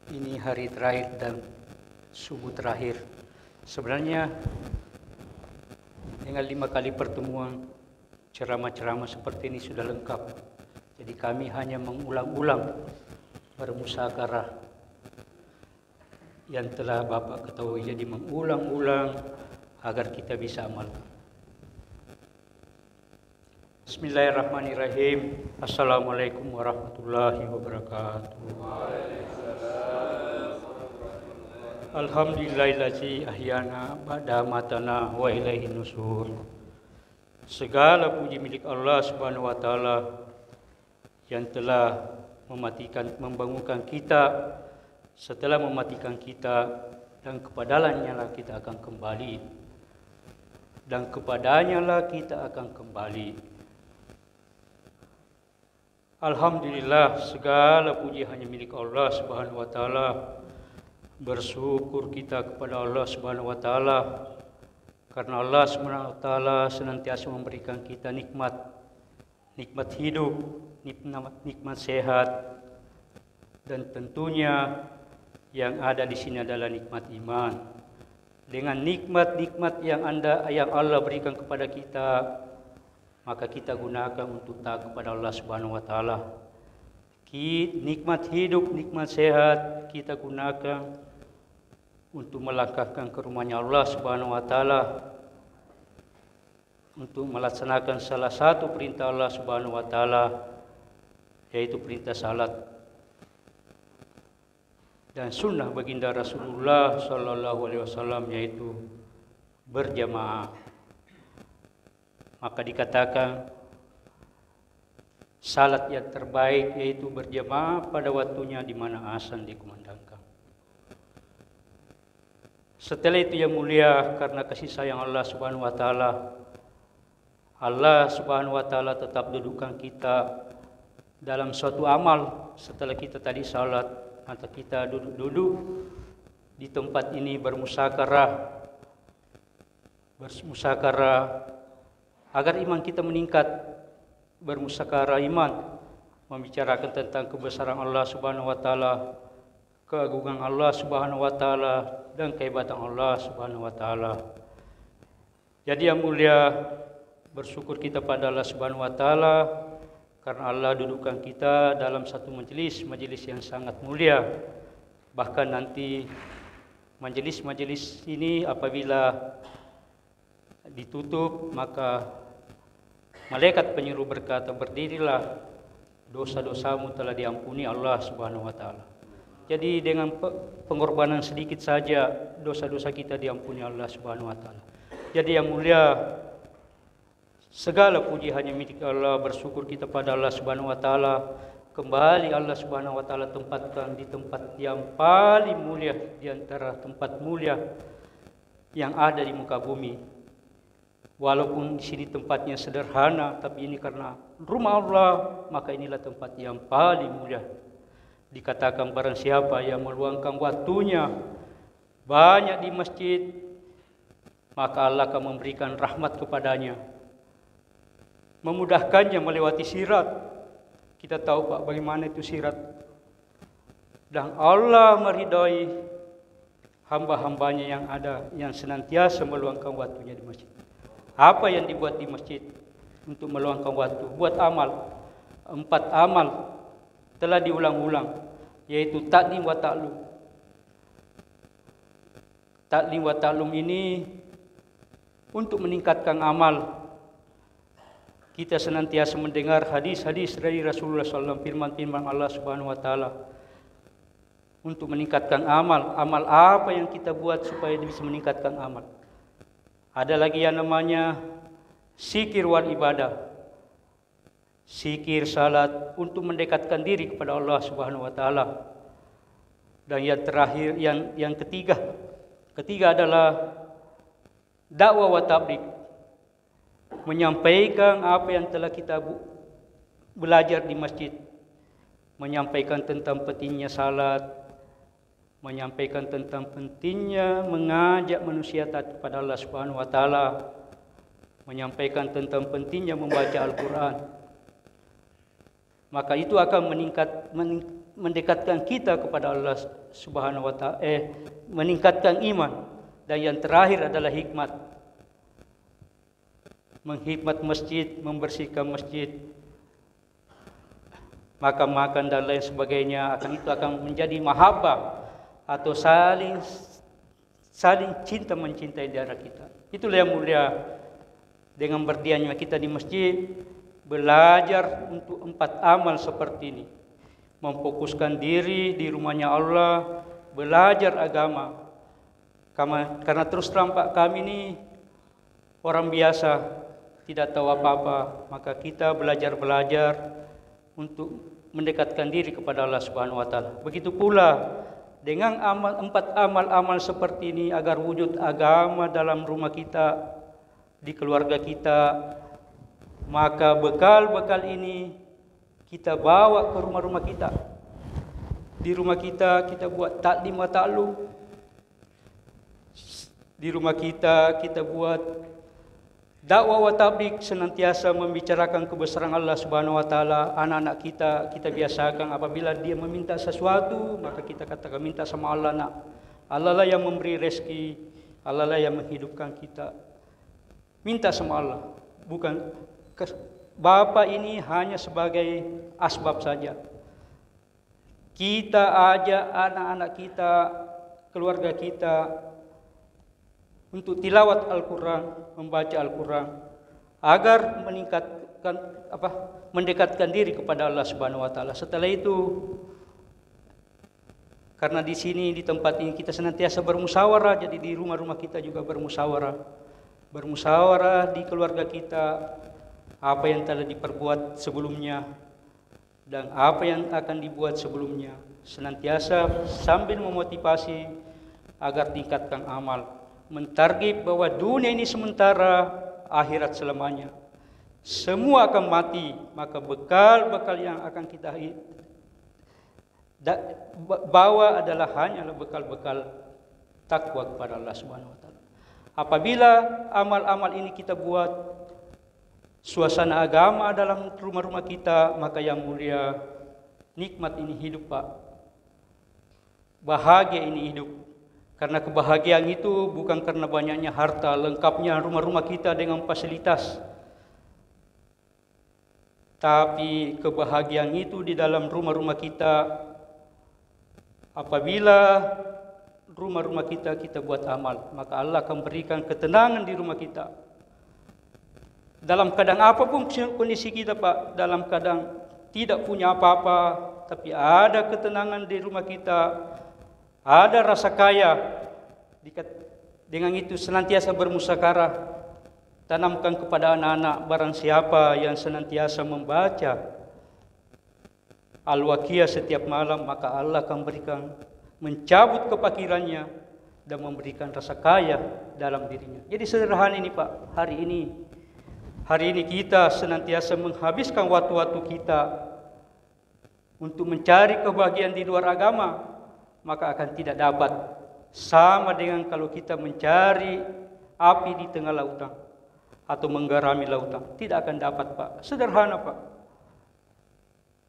Ini hari terakhir dan subuh terakhir. Sebenarnya dengan 5 kali pertemuan ceramah-ceramah seperti ini sudah lengkap. Jadi kami hanya mengulang-ulang bermusyawarah yang telah Bapak ketahui. Jadi mengulang-ulang agar kita bisa amalkan. Bismillahirrahmanirrahim. Assalamualaikum warahmatullahi wabarakatuh. Alhamdulillahillazi ahyana ba'da matana wa ilaihin nusur. Segala puji milik Allah Subhanahu wa taala yang telah membangunkan kita setelah mematikan kita, dan kepadanya lah kita akan kembali. Dan kepadanya lah kita akan kembali. Alhamdulillah, segala puji hanya milik Allah Subhanahu wa taala. Bersyukur kita kepada Allah Subhanahu wa taala karena Allah Subhanahu wa taala senantiasa memberikan kita nikmat hidup, nikmat sehat, dan tentunya yang ada di sini adalah nikmat iman. Dengan nikmat-nikmat yang Allah berikan kepada kita, maka kita gunakan untuk taat kepada Allah Subhanahu wa taala. Nikmat hidup, nikmat sehat kita gunakan untuk melangkahkan ke rumahnya Allah Subhanahu wa taala, untuk melaksanakan salah satu perintah Allah Subhanahu wa taala, yaitu perintah salat dan sunnah baginda Rasulullah sallallahu alaihi wasallam, yaitu berjamaah. Maka dikatakan salat yang terbaik yaitu berjamaah pada waktunya di mana azan dikumandangkan. Setelah itu yang mulia, karena kasih sayang Allah Subhanahu wa taala, Allah Subhanahu wa taala tetap dudukkan kita dalam suatu amal. Setelah kita tadi salat, maka kita duduk di tempat ini bermusyawarah agar iman kita meningkat. Bermusyawarah iman, membicarakan tentang kebesaran Allah Subhanahu wa taala, keagungan Allah Subhanahu wa taala, dan kehebatan Allah Subhanahu wa taala. Jadi yang mulia, bersyukur kita pada Allah Subhanahu wa taala karena Allah dudukkan kita dalam satu majelis yang sangat mulia. Bahkan nanti majelis ini apabila ditutup, maka malaikat penyuruh berkata, berdirilah, dosa-dosamu telah diampuni Allah Subhanahu wa taala. Jadi dengan pengorbanan sedikit saja dosa-dosa kita diampuni Allah Subhanahu wa taala. Jadi yang mulia, segala puji hanya milik Allah. Bersyukur kita pada Allah Subhanahu wa taala. Kembali Allah Subhanahu wa taala tempatkan di tempat yang paling mulia di antara tempat mulia yang ada di muka bumi. Walaupun di sini tempatnya sederhana, tapi ini karena rumah Allah, maka inilah tempat yang paling mulia. Dikatakan barang siapa yang meluangkan waktunya banyak di masjid, maka Allah akan memberikan rahmat kepadanya, memudahkannya melewati sirat. Kita tahu Pak bagaimana itu sirat. Dan Allah meridai hamba-hambanya yang senantiasa meluangkan waktunya di masjid. Apa yang dibuat di masjid untuk meluangkan waktu? Buat amal. 4 amal telah diulang-ulang, yaitu taklim wa ta'lum. Taklim wa ta'lum ini untuk meningkatkan amal. Kita senantiasa mendengar hadis-hadis dari Rasulullah SAW, firman-firman Allah Subhanahu wa taala untuk meningkatkan amal. Amal apa yang kita buat supaya bisa meningkatkan amal? Ada lagi yang namanya zikir wal ibadah. Zikir, salat untuk mendekatkan diri kepada Allah Subhanahu wa taala. Dan yang terakhir, yang ketiga adalah dakwah wa tabligh. Menyampaikan apa yang telah kita belajar di masjid. Menyampaikan tentang pentingnya salat, menyampaikan tentang pentingnya mengajak manusia taat kepada Allah Subhanahu wa taala, menyampaikan tentang pentingnya membaca Al-Qur'an. Maka itu akan mendekatkan kita kepada Allah Subhanahu wa Ta'ala, meningkatkan iman. Dan yang terakhir adalah hikmat, menghikmat masjid, membersihkan masjid, makan dan lain sebagainya. Itu akan menjadi mahabbah atau saling cinta mencintai daerah kita. Itulah yang mulia dengan berdiamnya kita di masjid, belajar untuk 4 amal seperti ini. Memfokuskan diri di rumahnya Allah, belajar agama. Karena terus terang Pak, kami ini orang biasa, tidak tahu apa-apa, maka kita belajar untuk mendekatkan diri kepada Allah Subhanahu wa Ta'ala. Begitu pula dengan 4 amal seperti ini, agar wujud agama dalam rumah kita, di keluarga kita, maka bekal-bekal ini kita bawa ke rumah-rumah kita. Di rumah kita buat taklim wa ta'allum. Di rumah kita buat dakwah wa tabligh, senantiasa membicarakan kebesaran Allah Subhanahu wa Ta'ala. Anak-anak kita biasakan apabila dia meminta sesuatu, maka kita katakan minta sama Allah, nak. Allah lah yang memberi rezeki, Allah lah yang menghidupkan kita. Minta sama Allah, bukan Bapak ini hanya sebagai asbab saja. Kita ajak anak-anak kita, keluarga kita untuk tilawat Al-Quran, membaca Al-Quran, agar mendekatkan diri kepada Allah Subhanahu wa Ta'ala. Setelah itu, karena di sini, di tempat ini kita senantiasa bermusyawarah, jadi di rumah-rumah kita juga bermusyawarah di keluarga kita, apa yang telah diperbuat sebelumnya dan apa yang akan dibuat sebelumnya, senantiasa sambil memotivasi agar tingkatkan amal, mentarget bahwa dunia ini sementara, akhirat selamanya. Semua akan mati, maka bekal-bekal yang akan kita bawa adalah hanyalah bekal-bekal takwa kepada Allah Subhanahu wa Ta'ala. Apabila amal-amal ini kita buat suasana agama dalam rumah-rumah kita, maka yang mulia, nikmat ini hidup Pak, bahagia ini hidup. Karena kebahagiaan itu bukan karena banyaknya harta, lengkapnya rumah-rumah kita dengan fasilitas, tapi kebahagiaan itu di dalam rumah-rumah kita. Apabila rumah-rumah kita buat amal, maka Allah akan berikan ketenangan di rumah kita. Dalam keadaan apapun kondisi kita Pak, dalam keadaan tidak punya apa-apa, tapi ada ketenangan di rumah kita, ada rasa kaya. Dengan itu senantiasa bermusyawarah, tanamkan kepada anak-anak, barang siapa yang senantiasa membaca Al-Waqiah setiap malam, maka Allah akan mencabut kefakirannya dan memberikan rasa kaya dalam dirinya. Jadi sederhana ini Pak, hari ini kita senantiasa menghabiskan waktu-waktu kita untuk mencari kebahagiaan di luar agama, maka akan tidak dapat. Sama dengan kalau kita mencari api di tengah lautan atau menggarami lautan, tidak akan dapat Pak. Sederhana Pak.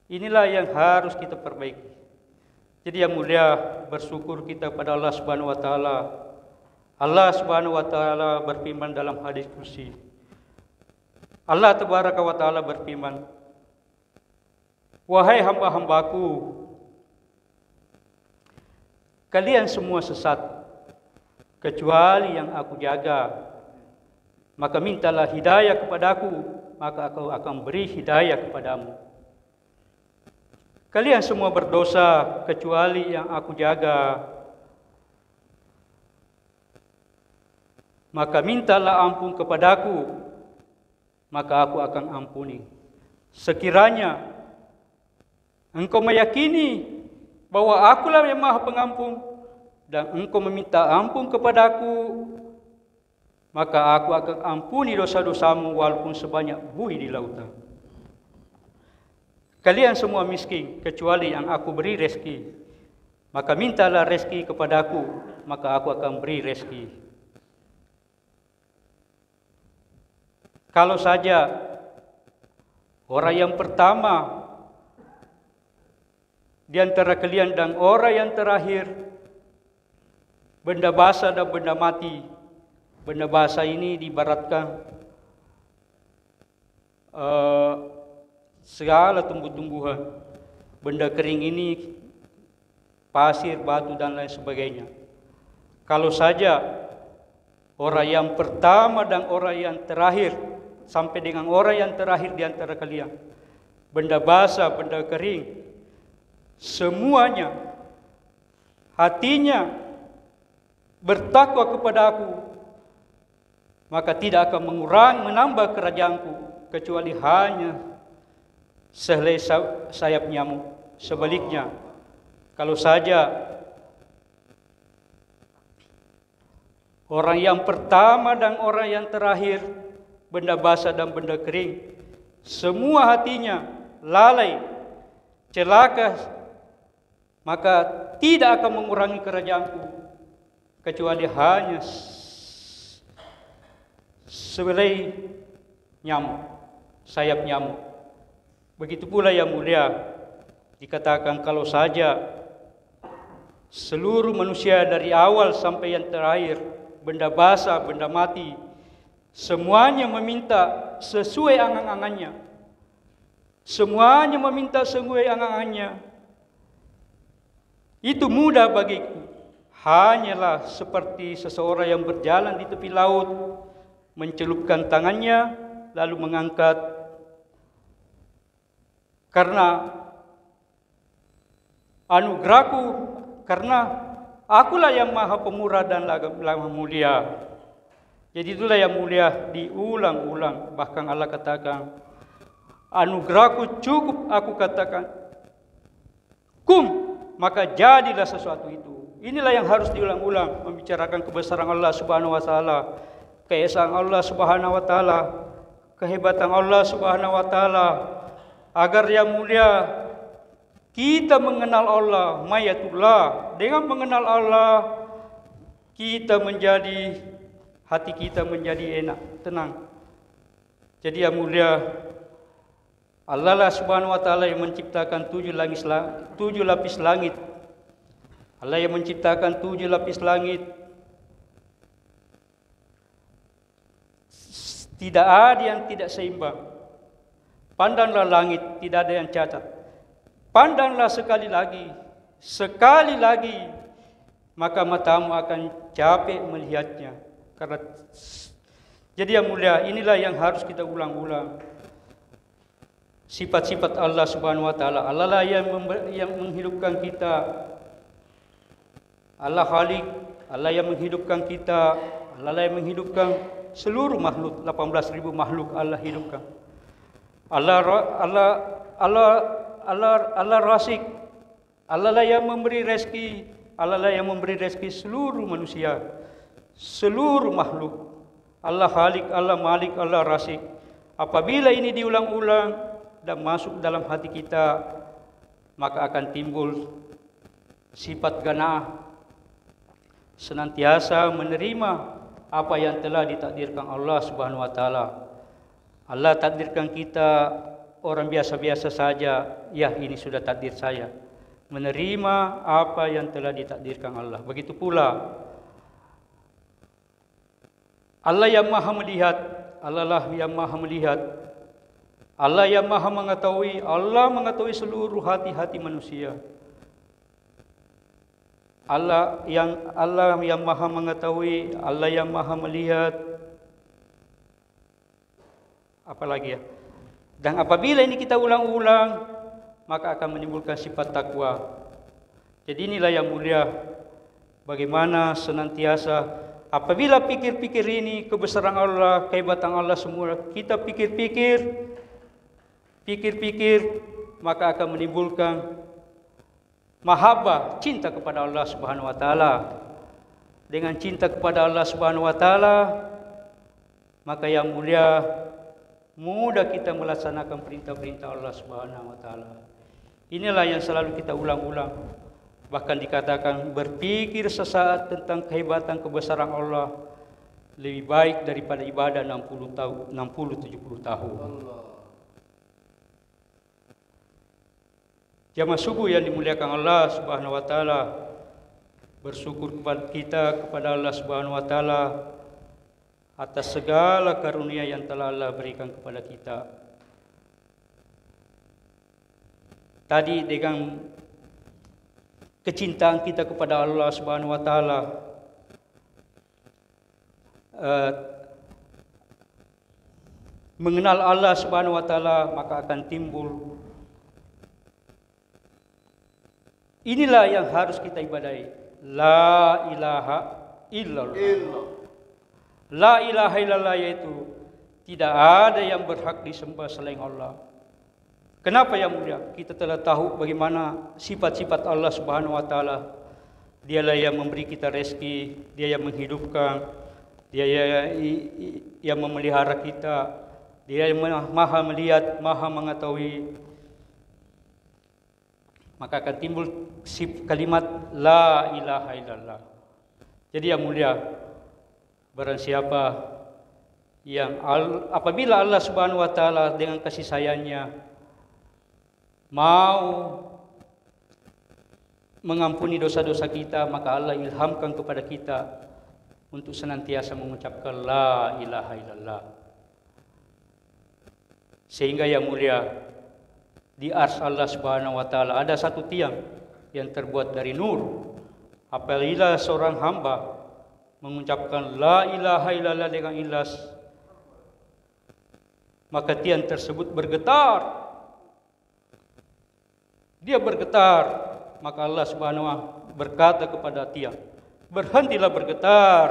Inilah yang harus kita perbaiki. Jadi yang mulia, bersyukur kita pada Allah Subhanahu wa Ta'ala. Allah Subhanahu wa Ta'ala berfirman dalam hadis kursi. Allah Tabaraka wa Ta'ala berfirman, wahai hamba-hambaku, kalian semua sesat, kecuali yang aku jaga. Maka mintalah hidayah kepadaku, maka aku akan beri hidayah kepadamu. Kalian semua berdosa, kecuali yang aku jaga. Maka mintalah ampun kepadaku, maka aku akan ampuni. Sekiranya engkau meyakini bahwa akulah yang maha pengampun, dan engkau meminta ampun kepadaku, maka aku akan ampuni dosa-dosamu walaupun sebanyak buih di lautan. Kalian semua miskin, kecuali yang aku beri rezeki. Maka mintalah rezeki kepadaku, maka aku akan beri rezeki. Kalau saja orang yang pertama di antara kalian dan orang yang terakhir, benda basah dan benda mati. Benda basah ini diibaratkan segala tumbuh-tumbuhan. Benda kering ini pasir, batu dan lain sebagainya. Kalau saja orang yang pertama dan orang yang terakhir, sampai dengan orang yang terakhir di antara kalian, benda basah, benda kering, semuanya hatinya bertakwa kepada aku, maka tidak akan menambah kerajaanku, kecuali hanya sehelai sayap nyamuk. Sebaliknya, kalau saja orang yang pertama dan orang yang terakhir, benda basah dan benda kering, semua hatinya lalai, celaka, maka tidak akan mengurangi kerajaanku, kecuali hanya sehelai nyamuk, sayap nyamuk. Begitu pula yang mulia, dikatakan kalau saja seluruh manusia dari awal sampai yang terakhir, benda basah, benda mati, semuanya meminta sesuai angan-angannya. Semuanya meminta sesuai angan-angannya. Itu mudah bagiku. Hanyalah seperti seseorang yang berjalan di tepi laut, mencelupkan tangannya, lalu mengangkat. Karena anugerahku, karena akulah yang maha pemurah dan maha mulia. Jadi itulah yang mulia diulang-ulang. Bahkan Allah katakan, anugerahku cukup, aku katakan, kum, maka jadilah sesuatu itu. Inilah yang harus diulang-ulang, membicarakan kebesaran Allah Subhanahu wa taala, keesaan Allah Subhanahu wa taala, kehebatan Allah Subhanahu wa taala, agar yang mulia kita mengenal Allah, mayatullah. Dengan mengenal Allah, kita menjadi, hati kita menjadi enak, tenang. Jadi yang mulia, Allah lah Subhanahu wa taala yang menciptakan 7 lapis langit. Allah yang menciptakan 7 lapis langit. Tidak ada yang tidak seimbang. Pandanglah langit, tidak ada yang cacat. Pandanglah sekali lagi, maka matamu akan capek melihatnya. Jadi yang mulia, inilah yang harus kita ulang-ulang. Sifat-sifat Allah Subhanahu wa taala. Allah lah yang menghidupkan kita. Allah Khalik, Allah yang menghidupkan kita. Allah lah yang menghidupkan seluruh makhluk, 18.000 makhluk Allah hidupkan. Allah Rasik. Allah lah yang memberi rezeki. Allah lah yang memberi rezeki seluruh manusia, seluruh makhluk. Allah Khalik, Allah Malik, Allah Rasik. Apabila ini diulang-ulang dan masuk dalam hati kita, maka akan timbul sifat ganah, senantiasa menerima apa yang telah ditakdirkan Allah Subhanahu wa taala. Allah takdirkan kita orang biasa-biasa saja, ya ini sudah takdir saya. Menerima apa yang telah ditakdirkan Allah. Begitu pula Allah yang maha melihat, Allah lah yang maha melihat, Allah yang maha mengetahui, Allah mengetahui seluruh hati-hati manusia. Allah yang maha mengetahui, Allah yang maha melihat. Apalagi ya? Dan apabila ini kita ulang-ulang, maka akan menimbulkan sifat takwa. Jadi inilah yang mulia, bagaimana senantiasa apabila pikir-pikir ini, kebesaran Allah, kehebatan Allah semua, kita pikir-pikir, maka akan menimbulkan mahabbah, cinta kepada Allah Subhanahu wa taala. Dengan cinta kepada Allah Subhanahu wa taala, maka yang mulia, mudah kita melaksanakan perintah-perintah Allah Subhanahu wa taala. Inilah yang selalu kita ulang-ulang. Bahkan dikatakan berpikir sesaat tentang kehebatan kebesaran Allah lebih baik daripada ibadah 60-70 tahun. Allah. Jamaah subuh yang dimuliakan Allah Subhanahu wa taala, bersyukur kepada Allah Subhanahu wa taala atas segala karunia yang telah Allah berikan kepada kita. Tadi dengan kecintaan kita kepada Allah Subhanahu wa taala, mengenal Allah Subhanahu wa taala, maka akan timbul inilah yang harus kita ibadahi. La ilaha illallah. La ilaha illallah yaitu tidak ada yang berhak disembah selain Allah. Kenapa yang mulia? Kita telah tahu bagaimana sifat-sifat Allah Subhanahu wa taala. Dialah yang memberi kita rezeki, Dia yang menghidupkan, Dia yang memelihara kita, Dia yang maha melihat, maha mengetahui. Maka akan timbul kalimat la ilaha illallah. Jadi yang mulia, barang siapa yang apabila Allah Subhanahu wa taala dengan kasih sayangnya mau mengampuni dosa-dosa kita, maka Allah ilhamkan kepada kita untuk senantiasa mengucapkan la ilaha illallah. Sehingga yang mulia, di ars Allah Subhanahu wa taala ada satu tiang yang terbuat dari nur. Apabila seorang hamba mengucapkan la ilaha illallah dengan ikhlas, maka tiang tersebut bergetar. Dia bergetar, maka Allah Subhanahu wa taala berkata kepada tiang, "Berhentilah bergetar."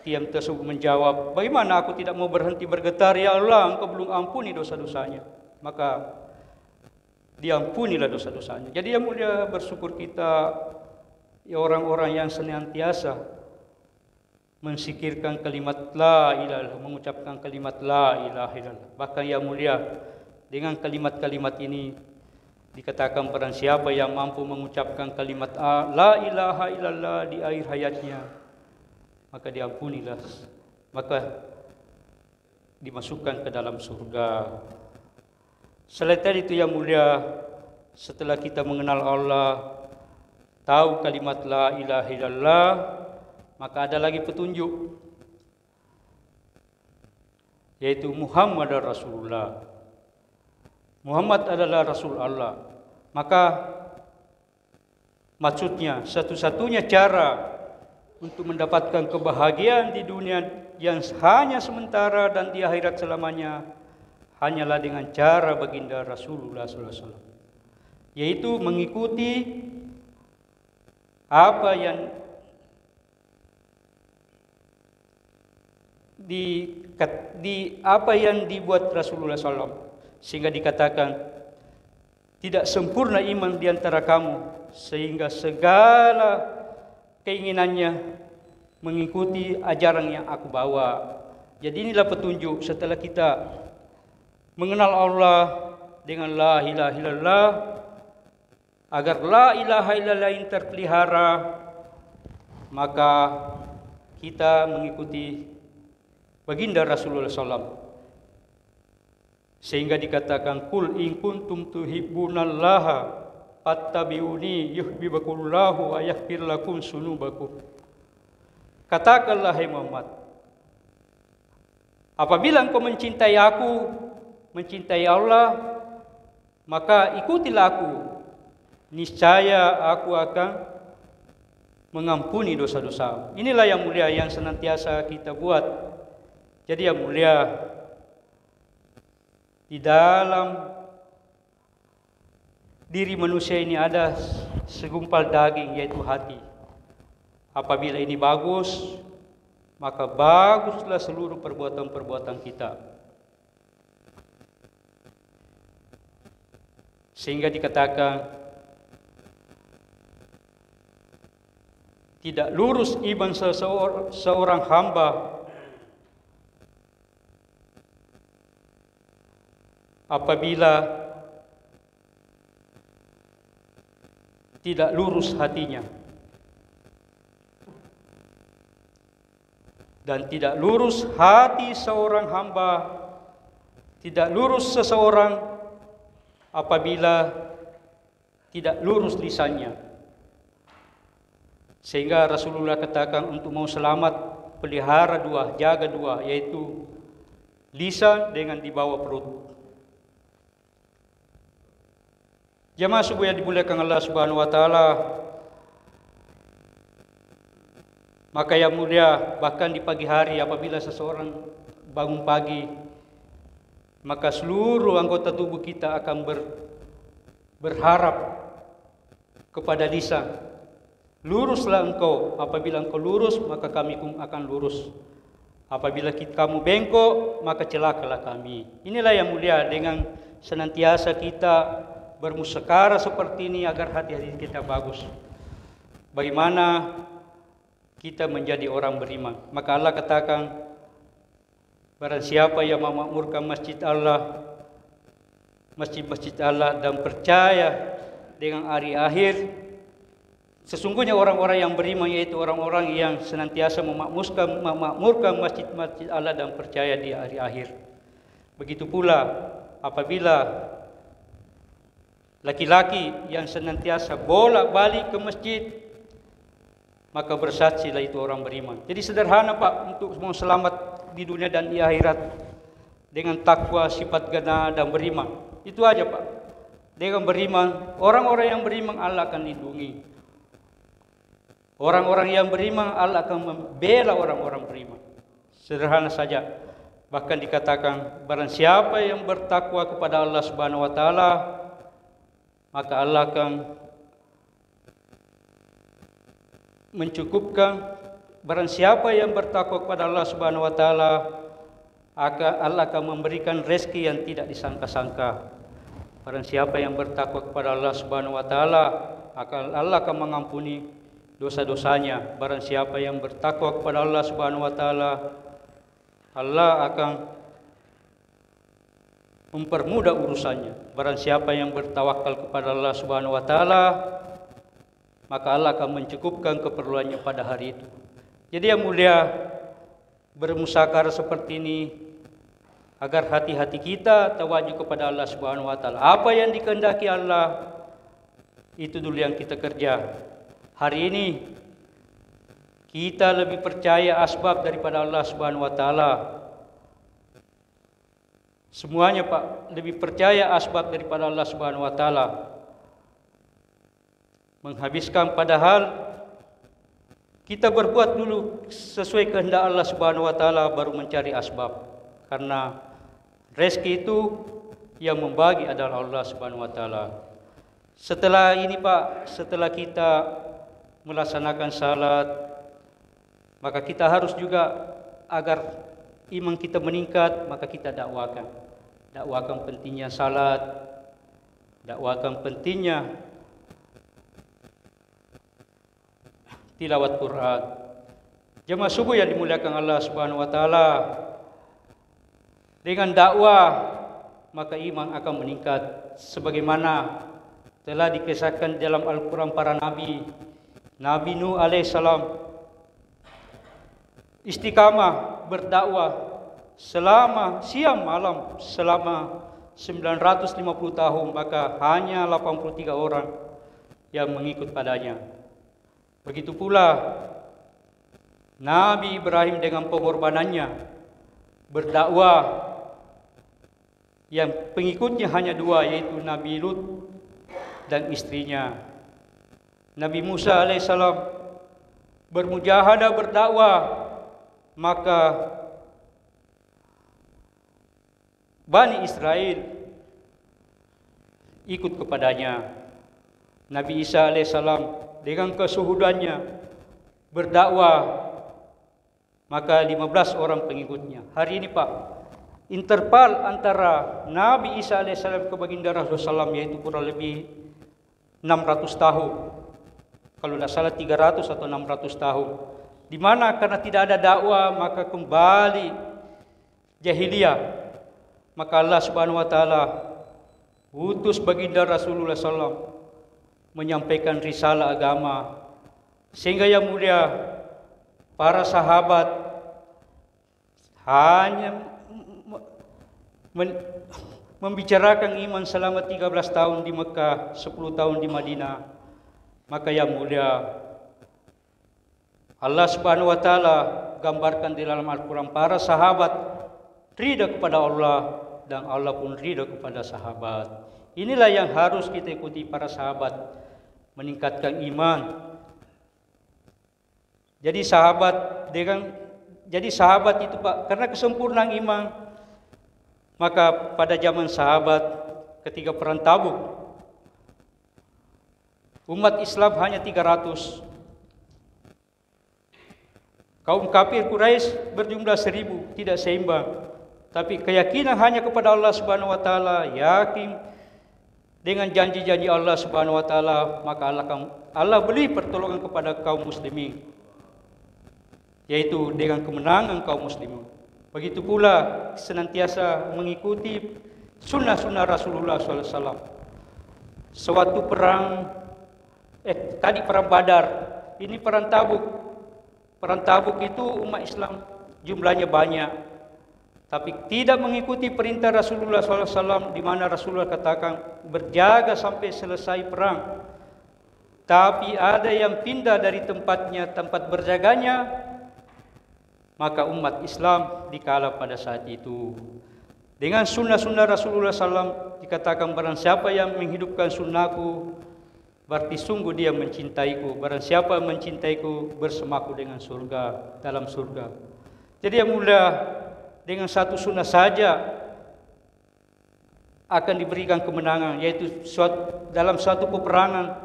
Tiang tersebut menjawab, "Bagaimana aku tidak mau berhenti bergetar, ya Allah, Engkau belum ampuni dosa-dosanya." Maka diampunilah dosa-dosanya. Jadi yang mulia, bersyukur kita ya orang-orang yang senantiasa mensikirkan kalimat la ilaha illallah, mengucapkan kalimat la ilaha illallah. Bahkan yang mulia, dengan kalimat-kalimat ini dikatakan barang siapa yang mampu mengucapkan kalimat la ilaha illallah di akhir hayatnya, maka diampunilah, maka dimasukkan ke dalam surga. Selain itu yang mulia, setelah kita mengenal Allah, tahu kalimat la ilaha illallah, maka ada lagi petunjuk, yaitu Muhammad Rasulullah. Muhammad adalah Rasul Allah. Maka maksudnya satu-satunya cara untuk mendapatkan kebahagiaan di dunia yang hanya sementara dan di akhirat selamanya hanyalah dengan cara baginda Rasulullah SAW, yaitu mengikuti apa yang dibuat Rasulullah SAW, sehingga dikatakan tidak sempurna iman di antara kamu sehingga segala keinginannya mengikuti ajaran yang aku bawa. Jadi inilah petunjuk setelah kita mengenal Allah dengan la ilaha illallah, agar la ilaha illallah yang terpelihara, maka kita mengikuti baginda Rasulullah SAW. Sehingga dikatakan, "Qul in kuntum tuhibbunallaha fattabi'uni yuhibbukumullahu wa yaghfir lakum dzunubakum." Katakanlah hai Muhammad, apabila engkau mencintai aku, mencintai Allah, maka ikutilah aku. Niscaya aku akan mengampuni dosa-dosa. Inilah yang mulia yang senantiasa kita buat. Jadi yang mulia, di dalam diri manusia ini ada segumpal daging, yaitu hati. Apabila ini bagus, maka baguslah seluruh perbuatan-perbuatan kita. Sehingga dikatakan tidak lurus iman seorang hamba apabila tidak lurus hatinya, dan tidak lurus hati seorang hamba, tidak lurus seseorang apabila tidak lurus lisannya. Sehingga Rasulullah katakan untuk mau selamat pelihara dua, jaga dua, yaitu lisan dengan di bawah perut. Jamaah subuh yang dimuliakan Allah Subhanahu wa taala, maka yang mulia, bahkan di pagi hari apabila seseorang bangun pagi, maka seluruh anggota tubuh kita akan berharap kepada lisan. Luruslah engkau, apabila engkau lurus maka kami pun akan lurus. Apabila kamu bengkok maka celakalah kami. Inilah yang mulia, dengan senantiasa kita bermusyakara seperti ini agar hati-hati kita bagus. Bagaimana kita menjadi orang beriman. Maka Allah katakan, barang siapa yang memakmurkan masjid-masjid Allah dan percaya dengan hari akhir, sesungguhnya orang-orang yang beriman, yaitu orang-orang yang senantiasa memakmurkan masjid-masjid Allah dan percaya di hari akhir. Begitu pula apabila laki-laki yang senantiasa bolak-balik ke masjid, maka bersaksilah itu orang beriman. Jadi sederhana Pak, untuk mau selamat di dunia dan di akhirat dengan takwa, sifat gana dan beriman. Itu aja Pak. Dengan beriman, orang-orang yang beriman Allah akan lindungi. Orang-orang yang beriman Allah akan membela orang-orang beriman. Sederhana saja. Bahkan dikatakan, barang siapa yang bertakwa kepada Allah Subhanahu wa taala, maka Allah akan mencukupkan. Barang siapa yang bertakwa kepada Allah Subhanahu wa taala, Allah akan memberikan rezeki yang tidak disangka-sangka. Barang siapa yang bertakwa kepada Allah Subhanahu wa taala, Allah akan mengampuni dosa-dosanya. Barang siapa yang bertakwa kepada Allah Subhanahu wa taala, Allah akan mempermudah urusannya. Barang siapa yang bertawakal kepada Allah Subhanahu wa taala, maka Allah akan mencukupkan keperluannya pada hari itu. Jadi yang mulia, bermusyakara seperti ini agar hati-hati kita tawajjuh kepada Allah Subhanahu wa taala. Apa yang dikehendaki Allah, itu dulu yang kita kerja. Hari ini kita lebih percaya asbab daripada Allah Subhanahu wa taala. Semuanya Pak, lebih percaya asbab daripada Allah Subhanahu wa taala. Menghabiskan, padahal kita berbuat dulu sesuai kehendak Allah Subhanahu wa taala, baru mencari asbab. Karena rezeki itu yang membagi adalah Allah Subhanahu wa taala. Setelah ini Pak, setelah kita melaksanakan salat, maka kita harus juga agar iman kita meningkat, maka kita dakwakan. Dakwakan pentingnya salat, dakwakan pentingnya tilawat Quran. Jemaah subuh yang dimuliakan Allah Subhanahu wa taala, dengan dakwah maka iman akan meningkat sebagaimana telah dikisahkan dalam Al-Qur'an para nabi. Nabi Nuh alaihissalam istiqamah berdakwah selama siang malam selama 950 tahun, maka hanya 83 orang yang mengikut padanya. Begitu pula Nabi Ibrahim dengan pengorbanannya berdakwah, yang pengikutnya hanya dua, yaitu Nabi Lut dan istrinya. Nabi Musa alaihissalam bermujahadah berdakwah, maka Bani Israel ikut kepadanya. Nabi Isa alaihissalam dengan kesuhudannya berdakwah, maka 15 orang pengikutnya. Hari ini Pak, interval antara Nabi Isa alaihissalam ke baginda Rasulullah SAW yaitu kurang lebih 600 tahun. Kalau tidak salah 300 atau 600 tahun. Di mana karena tidak ada dakwah, maka kembali jahiliyah. Maka Allah Subhanahu wa taala utus baginda Rasulullah SAW menyampaikan risalah agama, sehingga yang mulia para sahabat hanya membicarakan iman selama 13 tahun di Mekah, 10 tahun di Madinah, maka yang mulia Allah Subhanahu wa taala gambarkan di dalam Al-Qur'an para sahabat ridha kepada Allah dan Allah pun ridha kepada sahabat. Inilah yang harus kita ikuti para sahabat, meningkatkan iman. Jadi sahabat itu Pak, karena kesempurnaan iman, maka pada zaman sahabat ketika perang Tabuk, umat Islam hanya 300. Kaum kafir Quraisy berjumlah 1000, tidak seimbang. Tapi keyakinan hanya kepada Allah Subhanahu wa taala, yakin dengan janji-janji Allah Subhanahu wa taala, maka Allah beri pertolongan kepada kaum muslimin, yaitu dengan kemenangan kaum muslimin. Begitu pula senantiasa mengikuti sunnah-sunnah Rasulullah SAW. Suatu perang, tadi perang Badar, ini perang Tabuk. Perang Tabuk itu umat Islam jumlahnya banyak, tapi tidak mengikuti perintah Rasulullah SAW, di mana Rasulullah katakan berjaga sampai selesai perang. Tapi ada yang pindah dari tempatnya, tempat berjaganya, maka umat Islam dikala pada saat itu. Dengan sunnah-sunnah Rasulullah SAW dikatakan barang siapa yang menghidupkan sunnahku, berarti sungguh dia mencintaiku. Barang siapa mencintaiku, bersamaku dengan surga, dalam surga. Jadi yang mulia, dengan satu sunnah saja akan diberikan kemenangan, yaitu dalam suatu peperangan.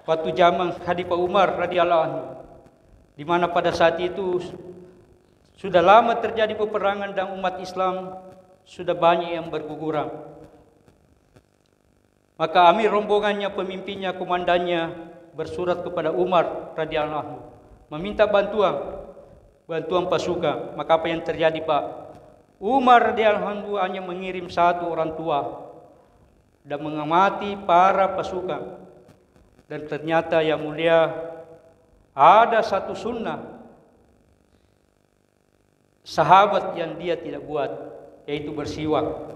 Waktu zaman Khalifah Umar radhiyallahu anhu, di mana pada saat itu sudah lama terjadi peperangan dan umat Islam sudah banyak yang berguguran. Maka amir rombongannya, pemimpinnya, komandannya bersurat kepada Umar radhiyallahu anhu, meminta bantuan pasukan. Maka apa yang terjadi Pak? Umar radhiyallahu anhu hanya mengirim satu orang tua dan mengamati para pasukan. Dan ternyata yang mulia ada satu sunnah sahabat yang dia tidak buat, yaitu bersiwak.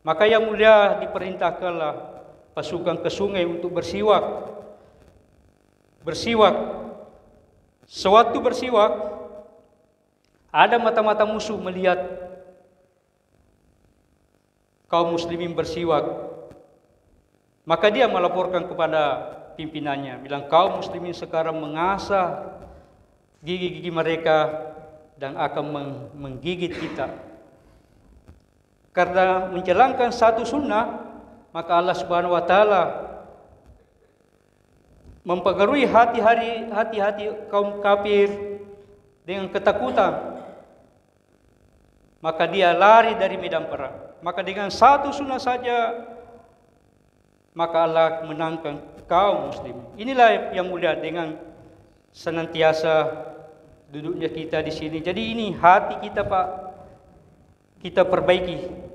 Maka yang mulia diperintahkanlah pasukan ke sungai untuk bersiwak. Sewaktu bersiwak, ada mata-mata musuh melihat kaum muslimin bersiwak. Maka dia melaporkan kepada pimpinannya, bilang kaum muslimin sekarang mengasah gigi-gigi mereka dan akan menggigit kita. Karena menjalankan satu sunnah, maka Allah Subhanahu wa taala mempengaruhi hati-hati kaum kafir dengan ketakutan. Maka dia lari dari medan perang. Maka dengan satu sunnah saja, maka Allah menangkan kaum muslim. Inilah yang mulia dengan senantiasa duduknya kita di sini. Jadi ini hati kita Pak, kita perbaiki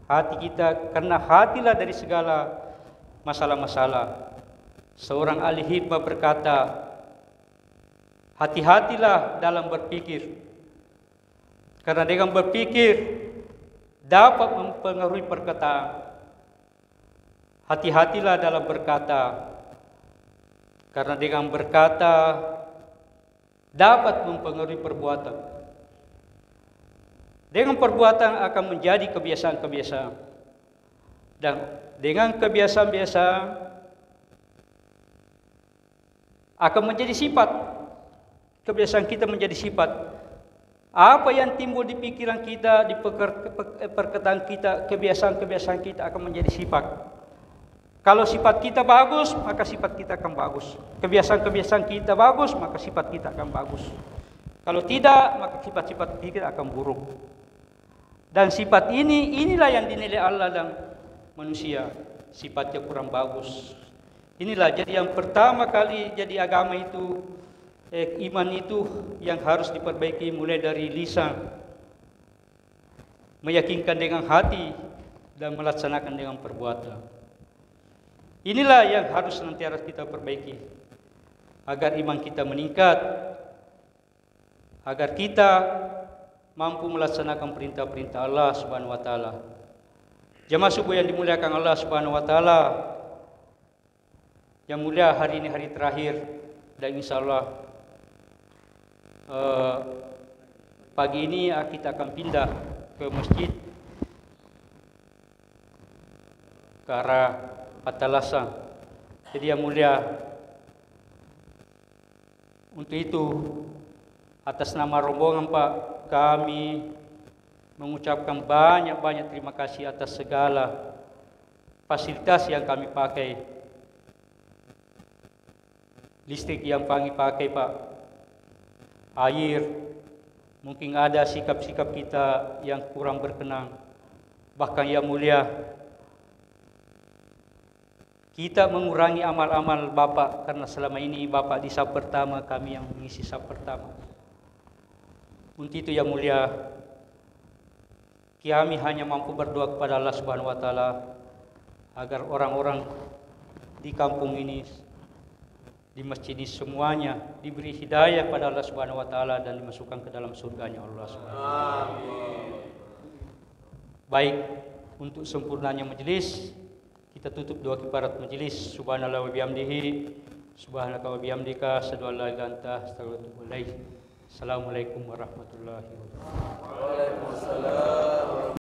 hati kita, karena hatilah dari segala masalah-masalah. Seorang ahli hikmah berkata, hati-hatilah dalam berpikir, karena dengan berpikir dapat mempengaruhi perkataan. Hati-hatilah dalam berkata, karena dengan berkata dapat mempengaruhi perbuatan. Dengan perbuatan akan menjadi kebiasaan-kebiasaan. Dan dengan kebiasaan-kebiasaan akan menjadi sifat. Kebiasaan kita menjadi sifat. Apa yang timbul di pikiran kita, di perkataan kita, kebiasaan-kebiasaan kita akan menjadi sifat. Kalau sifat kita bagus, maka sifat kita akan bagus. Kebiasaan-kebiasaan kita bagus, maka sifat kita akan bagus. Kalau tidak, maka sifat-sifat kita akan buruk. Dan sifat inilah yang dinilai Allah dan manusia. Sifatnya kurang bagus. Inilah jadi yang pertama kali jadi agama itu, iman itu yang harus diperbaiki mulai dari lisan, meyakinkan dengan hati, dan melaksanakan dengan perbuatan. Inilah yang harus senantiasa kita perbaiki agar iman kita meningkat, agar kita mampu melaksanakan perintah-perintah Allah Subhanahu wa taala. Jamaah subuh yang dimuliakan Allah Subhanahu wa taala, yang mulia, hari ini hari terakhir dan insyaallah pagi ini kita akan pindah ke masjid ke arah Patalasang. Jadi yang mulia, untuk itu atas nama rombongan Pak, kami mengucapkan banyak-banyak terima kasih atas segala fasilitas yang kami pakai. Listrik yang kami pakai Pak, air, mungkin ada sikap-sikap kita yang kurang berkenan. Bahkan yang mulia, kita mengurangi amal-amal Bapak karena selama ini Bapak di saf pertama, kami yang mengisi saf pertama. Untuk itu yang mulia, kami hanya mampu berdoa kepada Allah Subhanahu wa taala agar orang-orang di kampung ini, di masjid ini semuanya diberi hidayah pada Allah Subhanahu wa taala dan dimasukkan ke dalam surganya Allah Subhanahu wa taala. Baik, untuk sempurnanya majelis, kita tutup doa kifarat majelis. Subhanallah wa bihamdihi, subhanaka wa bihamdika, asyhadu an la ilaha illa anta, astaghfiruka wa atubu ilaik. Assalamualaikum warahmatullahi wabarakatuh. Waalaikumsalam.